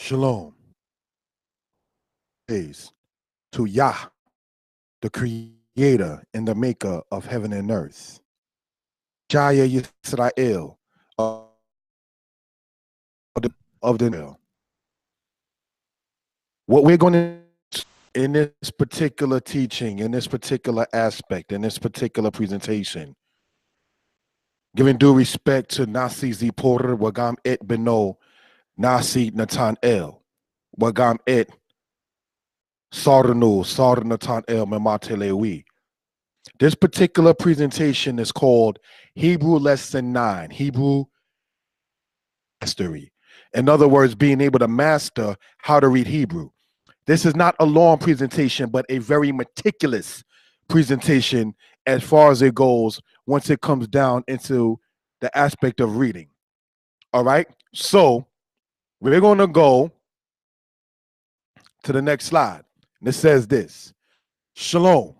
Shalom. Praise to Yah, the creator and the maker of heaven and earth. Jaya Yisrael of the Nile. What we're going to in this particular teaching, in this particular aspect, in this particular presentation, giving due respect to Nasi Zipor Wagam Et Beno Nasi Natan El Wagam Et Sarnu Sarnatan El Mematelewi. This particular presentation is called Hebrew Lesson 9, Hebrew Mastery. In other words, being able to master how to read Hebrew. This is not a long presentation, but a very meticulous presentation as far as it goes once it comes down into the aspect of reading. All right, so we're going to go to the next slide. And it says this: Shalom.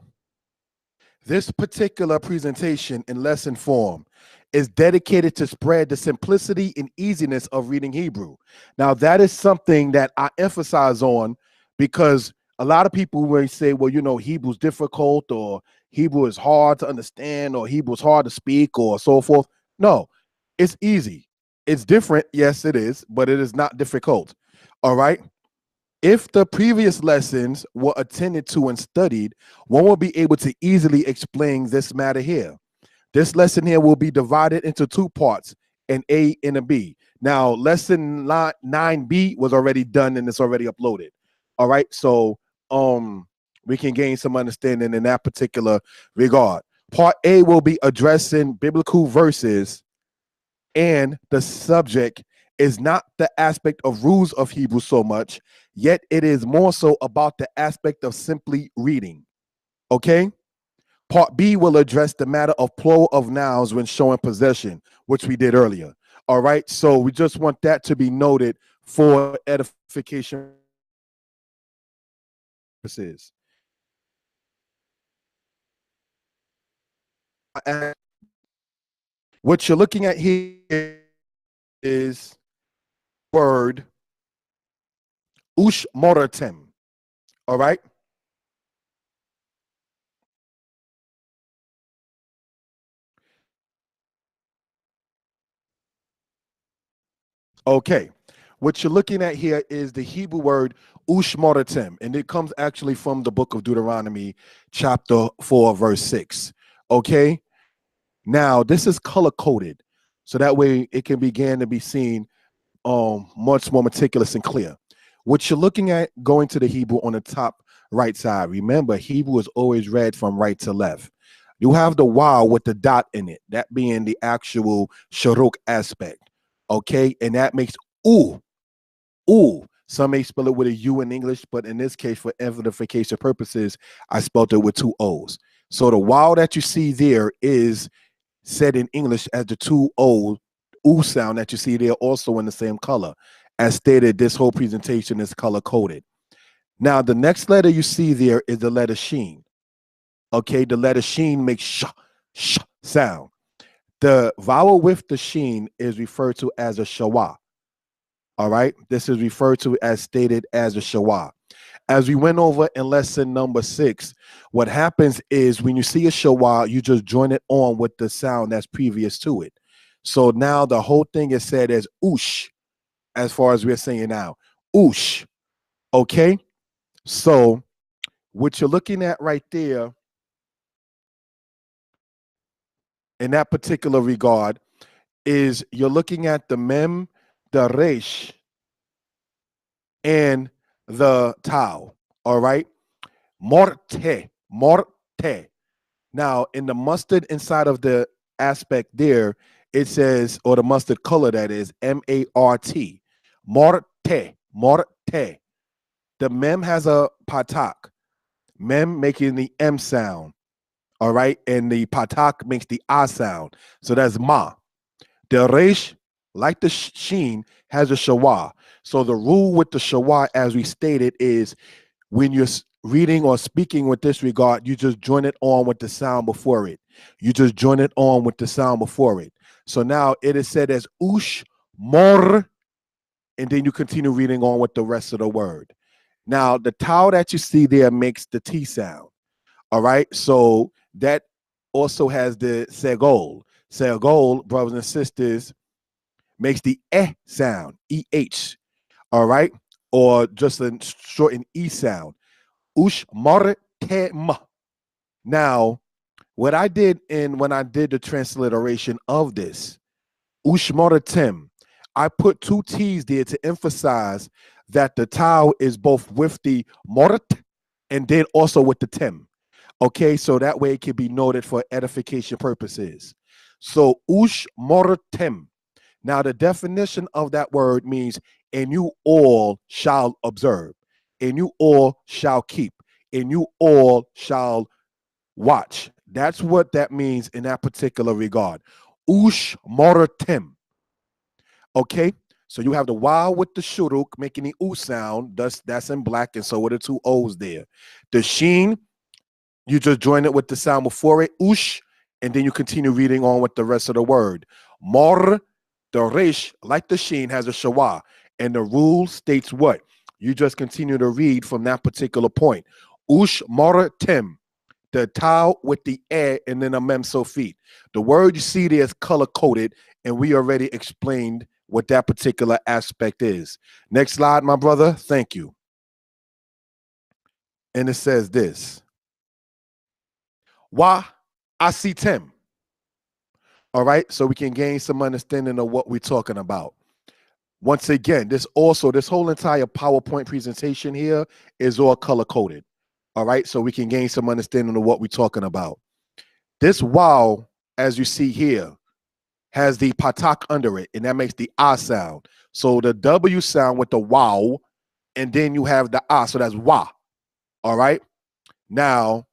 This particular presentation in lesson form is dedicated to spread the simplicity and easiness of reading Hebrew. Now, that is something that I emphasize on because a lot of people may say, well, you know, Hebrew's difficult, or Hebrew is hard to understand, or Hebrew is hard to speak, or so forth. No, it's easy. It's different. Yes, it is, but it is not difficult. All right. If the previous lessons were attended to and studied, one will be able to easily explain this matter here. This lesson here will be divided into two parts, an A and a B. Now, lesson 9B was already done and it's already uploaded. All right, so we can gain some understanding in that particular regard. Part A will be addressing biblical verses, and the subject is not the aspect of rules of Hebrew so much, yet it is more so about the aspect of simply reading. Okay? Part B will address the matter of plural of nouns when showing possession, which we did earlier. All right, so we just want that to be noted for edification purposes. What you're looking at here is word ushmoratem. All right. Okay. What you're looking at here is the Hebrew word ushmoratem, and it comes actually from the book of Deuteronomy, chapter 4, verse 6. Okay. Now, this is color coded, so that way it can begin to be seen much more meticulous and clear. What you're looking at going to the Hebrew on the top right side, remember, Hebrew is always read from right to left. You have the wow with the dot in it, that being the actual sharuk aspect, okay? And that makes ooh, ooh. Some may spell it with a U in English, but in this case, for amplification purposes, I spelled it with two O's. So the wow that you see there is said in English as the two O ooh sound that you see there, also in the same color. As stated, this whole presentation is color coded. Now, the next letter you see there is the letter sheen. Okay, the letter sheen makes sh sound. The vowel with the sheen is referred to as a shawa. All right, this is referred to as stated as a shawa. As we went over in lesson number 6, what happens is when you see a shawa, you just join it on with the sound that's previous to it. So now the whole thing is said as oosh, as far as we're saying now. Oosh. Okay? So what you're looking at right there in that particular regard is you're looking at the mem, the resh, and the tau. All right? Morte. Morte. Now, in the mustard inside of the aspect there, it says, or the mustard color that is, M-A-R-T. Morte. Morte. The mem has a patak. Mem making the M sound. All right. And the patak makes the A sound. So that's ma. The resh, like the sheen, has a shawa. So the rule with the shawa, as we stated, is when you're reading or speaking with this regard, you just join it on with the sound before it. You just join it on with the sound before it. So now it is said as ush mor and then you continue reading on with the rest of the word. Now, the tau that you see there makes the T sound. All right. So that also has the segol. Segol, brothers and sisters, makes the sound, EH. All right. Or just a shortened E sound. Ushmartem. Now, what I did when I did the transliteration of this, Ushmartem, I put two T's there to emphasize that the tau is both with the mort and then also with the tem. Okay, so that way it can be noted for edification purposes. So Ushmartem. Now, the definition of that word means, and you all shall observe, and you all shall keep, and you all shall watch. That's what that means in that particular regard. Ushmartem. Okay, so you have the wow with the shuruk making the oo sound. That's in black, and so are the two O's there. The sheen, you just join it with the sound before it, ush, and then you continue reading on with the rest of the word. Mor, the resh, like the sheen, has a shawa, and the rule states what? You just continue to read from that particular point. Ush mor tem, the tau with the and then a mem sofit. The word you see there is color coded, and we already explained what that particular aspect is. Next slide, my brother. Thank you. And it says this. Wa asitem. All right, so we can gain some understanding of what we're talking about. Once again, this whole entire PowerPoint presentation here is all color coded. All right, so we can gain some understanding of what we're talking about. This wow, as you see here, has the patak under it, and that makes the ah sound. So the W sound with the wow, and then you have the ah, so that's wah. All right. Now,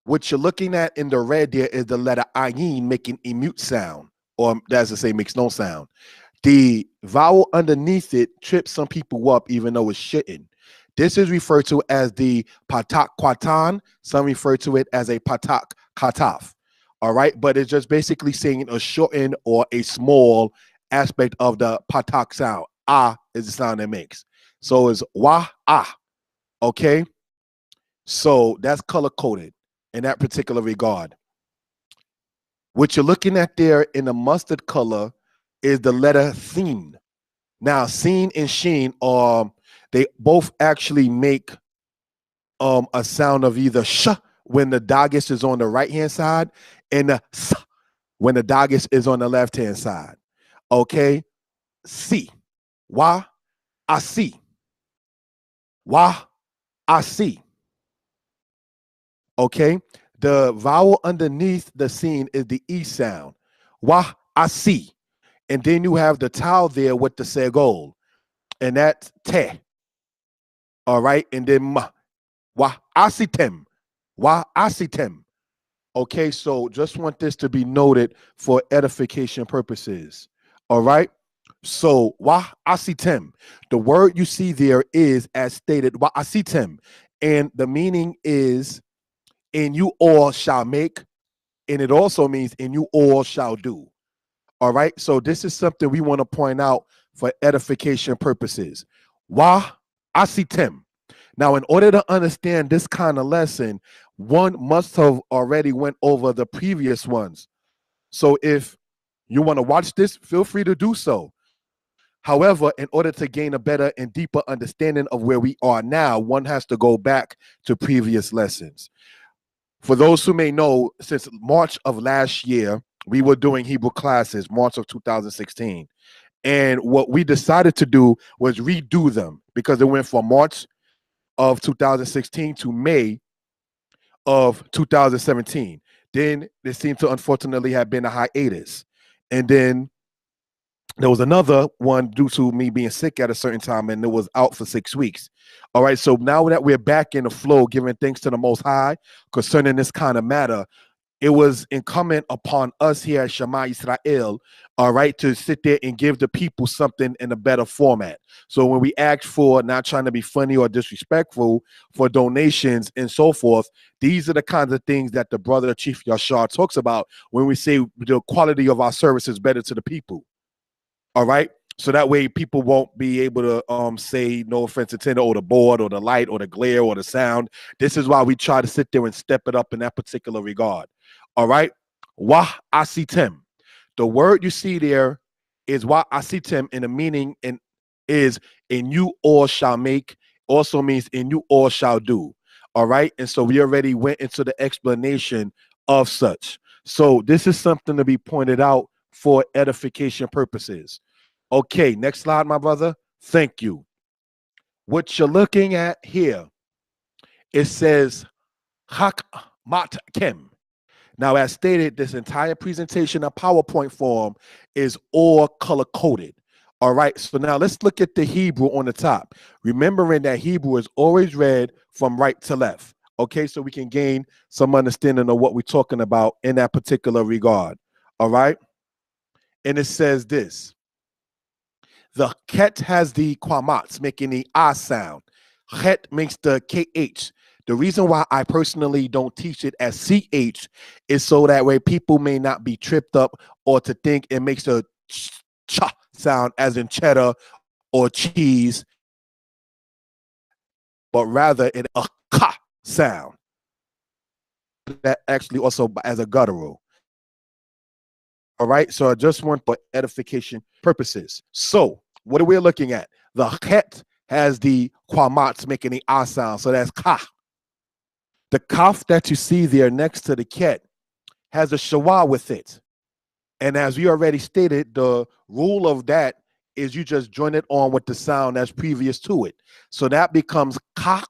what you're looking at in the red there is the letter ayin making a mute sound, or that's to say, makes no sound. The vowel underneath it trips some people up, even though it shouldn't. This is referred to as the patak kwatan. Some refer to it as a patak kataf. All right, but it's just basically saying a shortened or a small aspect of the patak sound. Ah is the sound it makes. So it's wah ah. Okay, so that's color coded in that particular regard. What you're looking at there in the mustard color is the letter thin. Now, sin and sheen they both actually make a sound of either sh when the dagis is on the right hand side and the s when the dagis is on the left hand side. Okay, see, wah, I see, wah, I see. Okay, the vowel underneath the scene is the E sound. Wah, I see. And then you have the tau there with the segol, and that's te. All right, and then ma, wah, asitem, wah, asitem. Okay, so just want this to be noted for edification purposes. All right, so wah, asitem. The word you see there is, as stated, wah, asitem, and the meaning is, and you all shall make, and it also means, and you all shall do. All right, so this is something we want to point out for edification purposes. Wah asitem. Now, in order to understand this kind of lesson, one must have already went over the previous ones. So if you want to watch this, feel free to do so. However, in order to gain a better and deeper understanding of where we are now, one has to go back to previous lessons. For those who may know, since March of last year, we were doing Hebrew classes, March of 2016. And what we decided to do was redo them because it went from March of 2016 to May of 2017. Then there seemed to unfortunately have been a hiatus. And then there was another one due to me being sick at a certain time, and it was out for 6 weeks. All right, so now that we're back in the flow, giving thanks to the Most High concerning this kind of matter, it was incumbent upon us here at Shema Israel, all right, to sit there and give the people something in a better format. So when we ask for, not trying to be funny or disrespectful, for donations and so forth, these are the kinds of things that the brother Chief Yashar talks about when we say the quality of our service is better to the people. All right. So that way people won't be able to say no offense intended, or the board or the light or the glare or the sound. This is why we try to sit there and step it up in that particular regard. All right. Wah asitem. The word you see there is wah asitem, in the meaning and is and you all shall make, also means and you all shall do. All right. And so we already went into the explanation of such. So this is something to be pointed out for edification purposes. Okay, next slide, my brother. Thank you. What you're looking at here, it says Hak Mat Kem. Now, as stated, this entire presentation of PowerPoint form is all color coded. All right, so now let's look at the Hebrew on the top. Remembering that Hebrew is always read from right to left. Okay, so we can gain some understanding of what we're talking about in that particular regard. All right, and it says this. The ket has the quamats, making the ah sound. Het makes the KH. The reason why I personally don't teach it as CH is so that way people may not be tripped up or to think it makes a ch sound as in cheddar or cheese, but rather it a ka sound. That actually also as a guttural. All right, so I just want for edification purposes. So what are we looking at? The het has the quamats making the ah sound, so that's ka. The kaf that you see there next to the ket has a shawa with it. And as we already stated, the rule of that is you just join it on with the sound that's previous to it. So that becomes kak,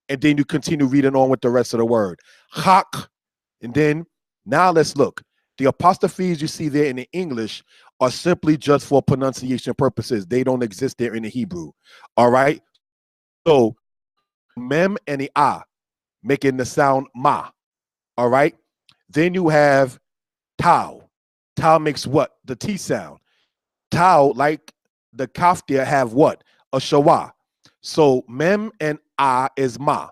and then you continue reading on with the rest of the word. Hak, and then now let's look. The apostrophes you see there in the English are simply just for pronunciation purposes. They don't exist there in the Hebrew. All right. So mem and the ah making the sound ma. All right. Then you have tau. Tau makes what? The T sound. Tau, like the kaf there, have what? A shawa. So mem and ah is ma.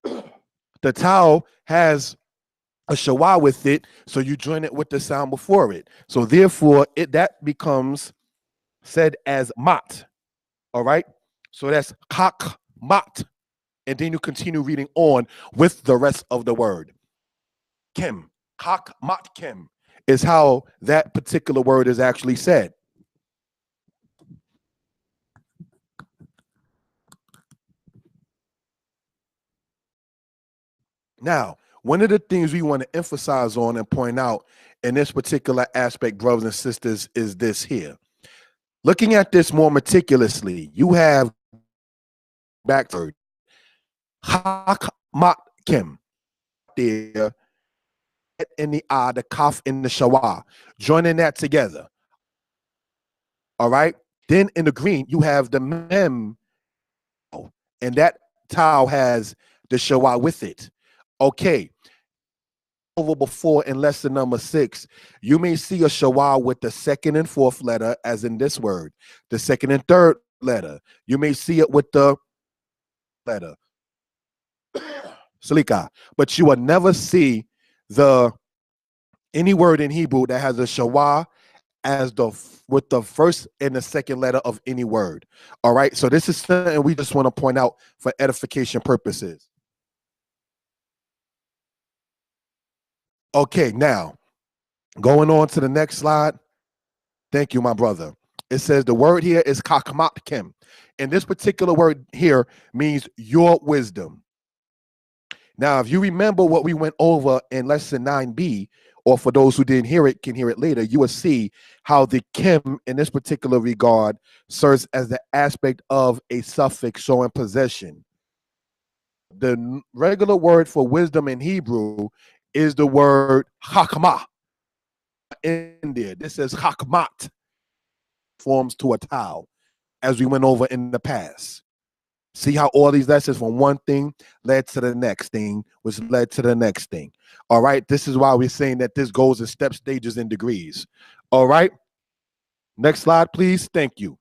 The tau has a shawa with it, so you join it with the sound before it. So therefore, that becomes said as mat. All right. So that's kak mat. And then you continue reading on with the rest of the word. Kem, kak mat kem is how that particular word is actually said. Now, one of the things we want to emphasize on and point out in this particular aspect, brothers and sisters, is this here. Looking at this more meticulously, you have back word hak mat kem there in the ah, the kaf in the shawa, joining that together. All right. Then in the green, you have the mem, and that tau has the shawa with it. Okay. Over before in lesson number 6, you may see a shawa with the second and fourth letter, as in this word, the second and third letter. You may see it with the letter salika, but you will never see any word in Hebrew that has a shawa as with the first and the second letter of any word. All right, so this is something we just want to point out for edification purposes. Okay, now going on to the next slide. Thank you, my brother. It says the word here is kakmatkim. And this particular word here means your wisdom. Now, if you remember what we went over in lesson 9b, or for those who didn't hear it, can hear it later, you will see how the kim in this particular regard serves as the aspect of a suffix showing possession. The regular word for wisdom in Hebrew is the word hakmah. In there, this is hakmat, forms to a tau, as we went over in the past. See how all these lessons from one thing led to the next thing, which led to the next thing. All right. This is why we're saying that this goes in step, stages, and degrees. All right. Next slide, please. Thank you.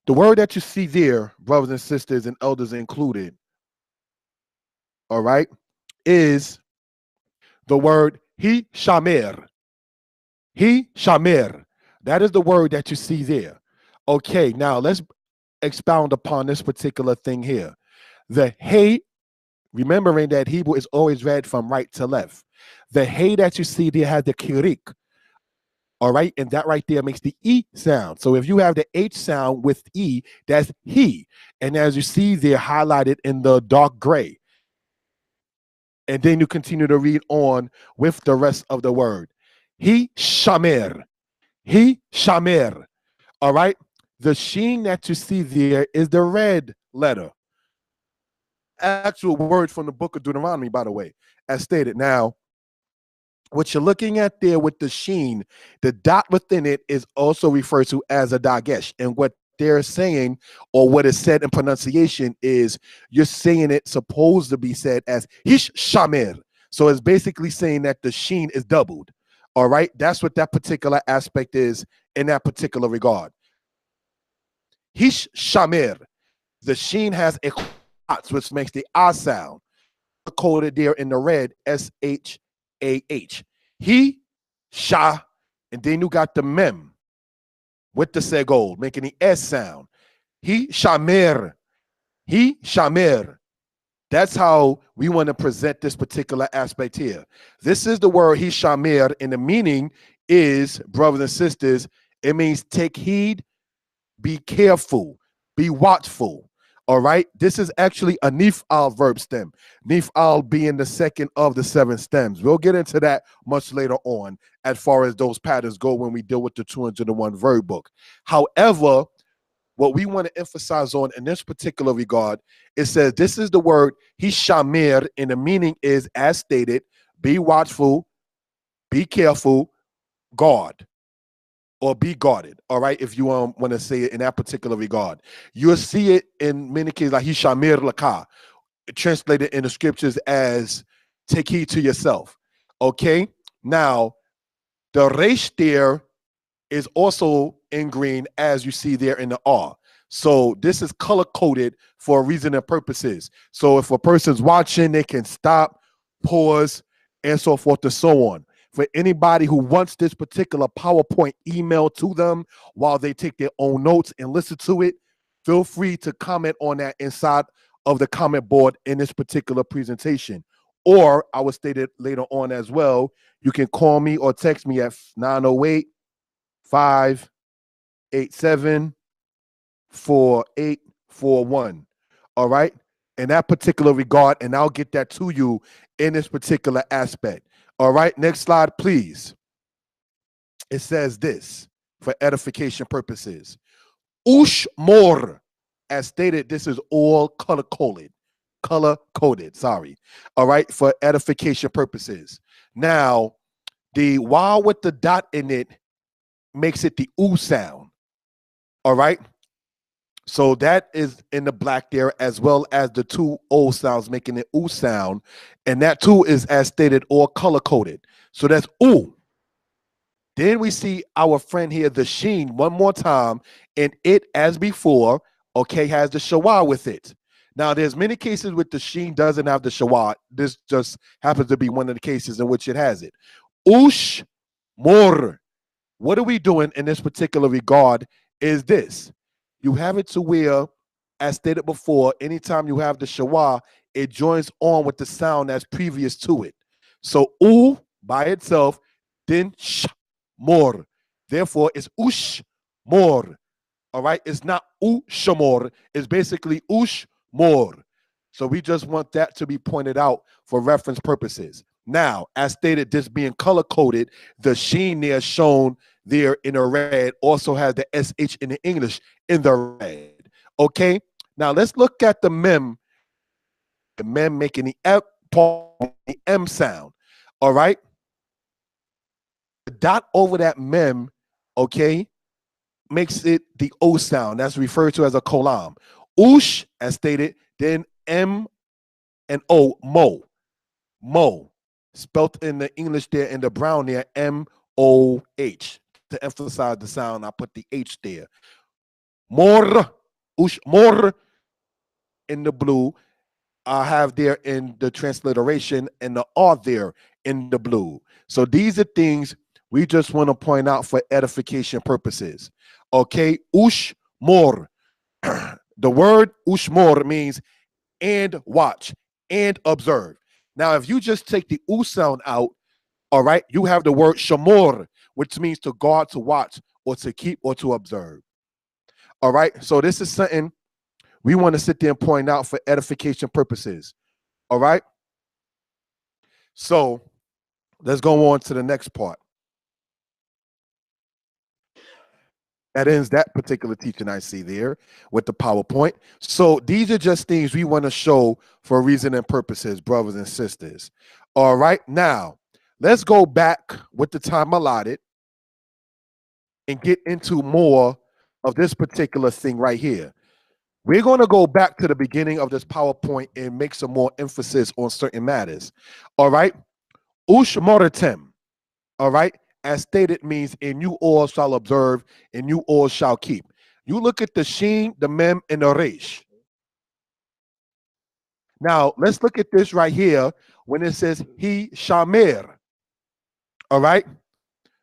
The word that you see there, brothers and sisters and elders included, all right, is the word he shamer. He shamer. That is the word that you see there. Okay, now let's expound upon this particular thing here. The hey, remembering that Hebrew is always read from right to left. The hey that you see there has the kirik, all right, and that right there makes the E sound. So if you have the H sound with E, that's he. And as you see, they're highlighted in the dark gray. And then you continue to read on with the rest of the word. He shamer. He shamer. All right. The sheen that you see there is the red letter. Actual word from the book of Deuteronomy, by the way, as stated. Now, what you're looking at there with the sheen, the dot within it is also referred to as a dagesh. And what they're saying, or what is said in pronunciation, is you're saying it supposed to be said as hish shamer. So it's basically saying that the sheen is doubled. All right. That's what that particular aspect is in that particular regard. Hish shamer. The sheen has a which makes the ah sound. Coded there in the red, S-H-A-H. He, Sha, and then you got the mem with the segol, making the S sound. He, Shamer. He, Shamer. That's how we want to present this particular aspect here. This is the word he, Shamer, and the meaning is, brothers and sisters, it means take heed, be careful, be watchful. All right. This is actually a nif'al verb stem. Nif'al being the second of the 7 stems. We'll get into that much later on as far as those patterns go when we deal with the 201 verb book. However, what we want to emphasize on in this particular regard, it says this is the word hishamir, and the meaning is, as stated, be watchful, be careful, guard, or be guarded. All right, if you want to say it in that particular regard, you'll see it in many cases like hishamir laka, translated in the scriptures as take heed to yourself. Okay, now the resh there is also in green, as you see there in the R. So this is color coded for a reason and purposes. So if a person's watching, they can stop, pause, and so forth and so on. For anybody who wants this particular PowerPoint email to them while they take their own notes and listen to it, feel free to comment on that inside of the comment board in this particular presentation. Or I will state it later on as well. You can call me or text me at 908 587 4841. All right. In that particular regard, and I'll get that to you in this particular aspect. All right. Next slide, please. It says this for edification purposes. Ush more. As stated, this is all color coded. Color coded. Sorry. All right. For edification purposes. Now, the Y with the dot in it makes it the oo sound. All right. So that is in the black there, as well as the 2 O sounds making it oo sound. And that too is, as stated, all color coded. So that's oo. Then we see our friend here, the sheen, one more time, and it, as before, okay, has the shawah with it. Now, there's many cases with the sheen doesn't have the shawah. This just happens to be one of the cases in which it has it. Ush more. What are we doing in this particular regard is this. You have it to where, as stated before, anytime you have the shawah, it joins on with the sound that's previous to it. So u by itself, then sh more. Therefore, it's ush more. All right, it's not ushamor. It's basically ush more. So we just want that to be pointed out for reference purposes. Now, as stated, this being color coded, the sheen there shown there in the red also has the SH in the English in the red. Okay. Now let's look at the mem making the F, the M sound. All right. The dot over that mem, okay, makes it the O sound. That's referred to as a kolam. Ush, as stated, then M and O, mo. Mo. Spelt in the English there in the brown there, M-O-H. To emphasize the sound, I put the H there. More, ush, more in the blue. I have there in the transliteration and the R there in the blue. So these are things we just want to point out for edification purposes. Okay, ushmor. The word ushmor means and watch and observe. Now, if you just take the u sound out, all right, you have the word shamor, which means to guard, to watch, or to keep, or to observe. All right, so this is something we want to sit there and point out for edification purposes. All right, so let's go on to the next part. That ends that particular teaching I see there with the PowerPoint. So these are just things we want to show for reason and purposes, brothers and sisters. All right, now let's go back with the time allotted and get into more of this particular thing right here. We're going to go back to the beginning of this PowerPoint and make some more emphasis on certain matters. All right, ushmoritem. All right, as stated, means and you all shall observe and you all shall keep. You look at the sheen, the mem, and the resh. Now let's look at this right here when it says he shamer. All right,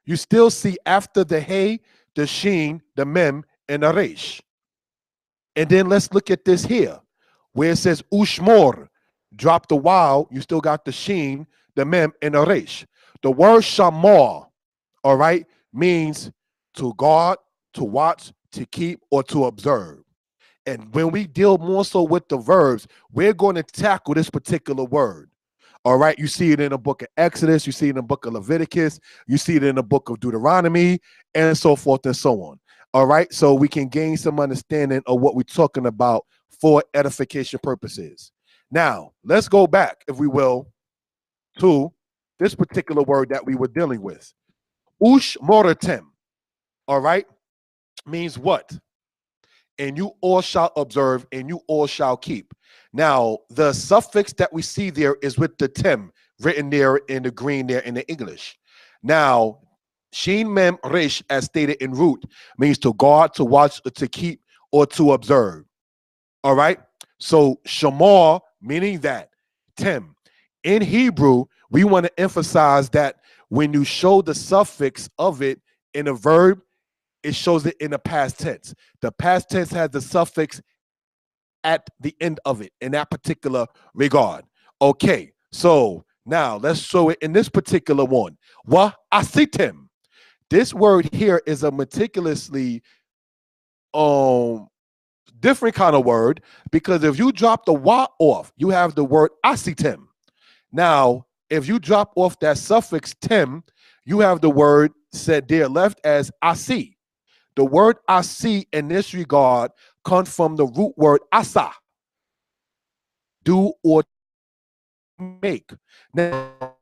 you still see after the hey, the sheen, the mem, and the resh. And then let's look at this here where it says ushmor. Drop the wow, you still got the sheen, the mem, and the resh. The word shamor, all right, means to guard, to watch, to keep, or to observe. And when we deal more so with the verbs, we're going to tackle this particular word. All right, you see it in the book of Exodus, you see it in the book of Leviticus, you see it in the book of Deuteronomy, and so forth and so on. All right, so we can gain some understanding of what we're talking about for edification purposes. Now, let's go back, if we will, to this particular word that we were dealing with. Ush moratem, all right, means what? And you all shall observe, and you all shall keep. Now, the suffix that we see there is with the tem, written there in the green there in the English. Now, sheen mem resh, as stated in root, means to guard, to watch, to keep, or to observe. All right? So, shamar, meaning that, tem. In Hebrew, we want to emphasize that when you show the suffix of it in a verb, it shows it in the past tense. The past tense has the suffix at the end of it in that particular regard. Okay, so now let's show it in this particular one. Wa asitim. This word here is a meticulously different kind of word, because if you drop the wa off, you have the word asitim. Now, if you drop off that suffix tem, you have the word said there left as asi. The word asi in this regard comes from the root word asa, do or make. Now,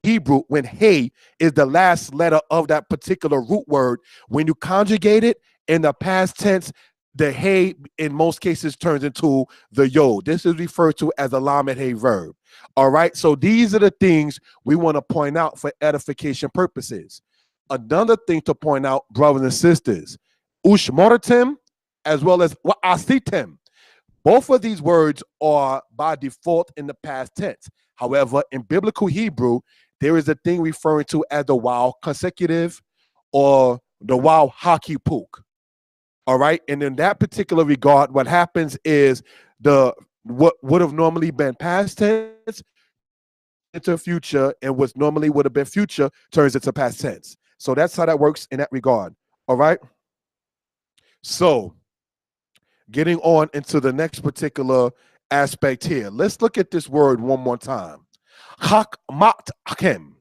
Hebrew, when hey is the last letter of that particular root word, when you conjugate it in the past tense, the hey in most cases turns into the yo. This is referred to as a lamed hey verb. All right, so these are the things we want to point out for edification purposes. Another thing to point out, brothers and sisters, ushmoratim as well as wa'asitim. Both of these words are by default in the past tense. However, in biblical Hebrew, there is a thing referring to as the wow consecutive or the wow hakipuk. All right. And in that particular regard, what happens is the what would have normally been past tense into future, and what's normally would have been future turns into past tense. So that's how that works in that regard. All right. So getting on into the next particular aspect here. Let's look at this word one more time. Hakmatkem.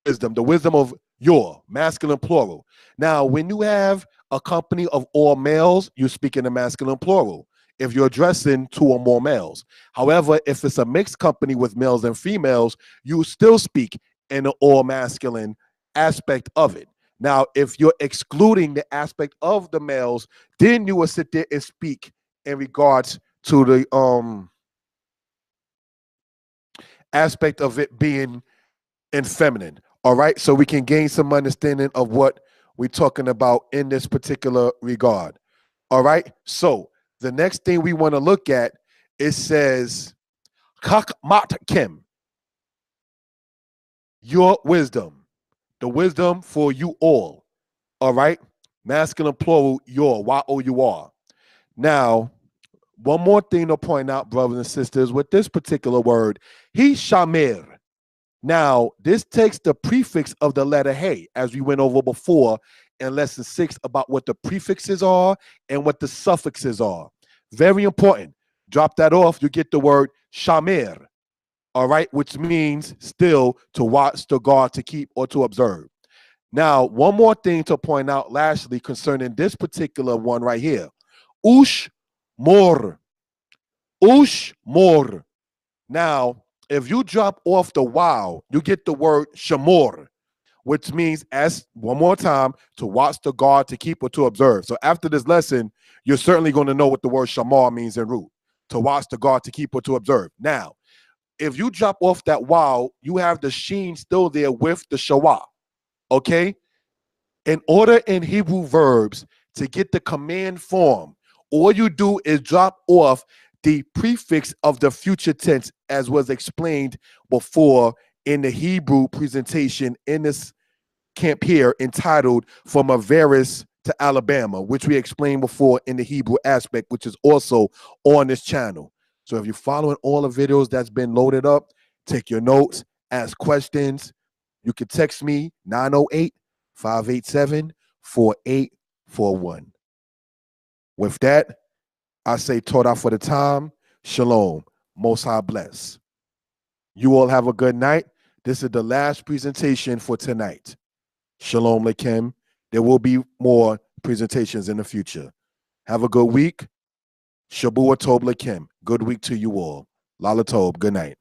Wisdom, the wisdom of your, masculine plural. Now, when you have a company of all males, you speak in the masculine plural if you're addressing two or more males. However, if it's a mixed company with males and females, you still speak in the all masculine aspect of it. Now, if you're excluding the aspect of the males, then you will sit there and speak in regards to the aspect of it being in feminine. All right, so we can gain some understanding of what we're talking about in this particular regard. All right, so the next thing we want to look at, it says kakmatkim, your wisdom. The wisdom for you all. All right? Masculine plural, your, Y-O-U-R. Now, one more thing to point out, brothers and sisters, with this particular word, he's Shamir. Now, this takes the prefix of the letter Hey, as we went over before in lesson 6 about what the prefixes are and what the suffixes are. Very important. Drop that off, you get the word Shamir, all right, which means still to watch, to guard, to keep, or to observe. Now, one more thing to point out lastly concerning this particular one right here. Ush mor. Ush mor. Now, if you drop off the wow, you get the word shamor, which means, as one more time, to watch, to guard, to keep, or to observe. So after this lesson, you're certainly going to know what the word shamar means in root. To watch, to guard, to keep, or to observe. Now, if you drop off that wow, you have the sheen still there with the shawah. Okay? In order in Hebrew verbs to get the command form, all you do is drop off the prefix of the future tense, as was explained before in the Hebrew presentation in this camp here entitled From Avaris to Alabama, which we explained before in the Hebrew aspect, which is also on this channel. So if you're following all the videos that's been loaded up, take your notes, ask questions. You can text me 908-587-4841. With that, I say Torah for the time. Shalom. Most High bless. You all have a good night. This is the last presentation for tonight. Shalom Aleichem. There will be more presentations in the future. Have a good week. Shabua Tov Aleichem. Good week to you all. Lala Tov. Good night.